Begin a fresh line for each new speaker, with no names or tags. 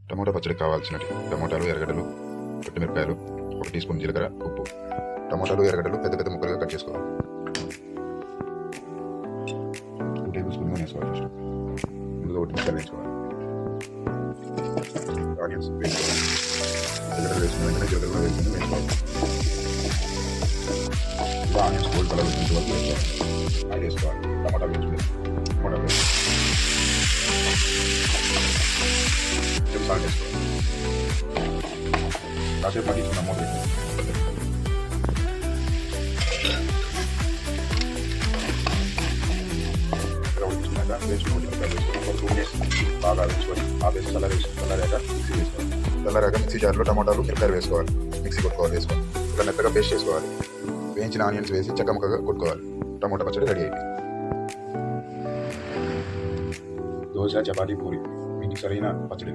Tomato పచ్చడికి కావాల్సినవి టమోటాలు, ఎర్రగడ్డలు, పచ్చిమిరపకాయలు, 1 టీ స్పూన్ జీలకర్ర, ఉప్పు. టమోటాలు, ఎర్రగడ్డలు పెద్ద పెద్ద ముక్కలుగా కట్ చేసుకోవాలి. 2 టేబుల్ స్పూన్ నూనె వేసుకోవాలి. ఫస్ట్ ముందుగా మిరపకాయలు వేసుకోవాలి. ఆనియన్స్ వేసుకోవాలి. జీలకర్ర వేసుకున్న వెంటనే జీలకర్ర కూడా వేసుకుని వేసుకోవాలి. ఇలా ఆనియన్స్ గోల్డ్ కలర్ వచ్చేంత వరకు వేసుకోవాలి. ఆయిల్ వేసుకోవాలి. టమాటాలు వేసుకోవాలి. టమాటాలు వేసుకోవాలి. సాల్ట్ వేసుకోవాలి. కాసేపు మగ్గించుకున్న మూత వేసుకోవాలి. ఉడికించుకున్నాక వేసుకుని ఉల్లిపాయలు వేసుకొని ఒక 2 మినిట్స్ బాగా వేసుకొని ఆపేసి చల్లారాక మిక్సీ వేసుకోవాలి. చల్లారాక మిక్సీ జార్లో టమాటాలు, మిరపకాయలు వేసుకోవాలి. మిక్సీ కొట్టుకోవాలి. వేసుకొని ఇలా మెత్తగా పేస్ట్ చేసుకోవాలి. వేయించిన ఆనియన్స్ వేసి చక్కముక్కగా కొట్టుకోవాలి. టమోటా పచ్చడి రెడీ అయిపోయింది. దోశ, చపాతీ, పూరి మీకు సరైన పచ్చడి.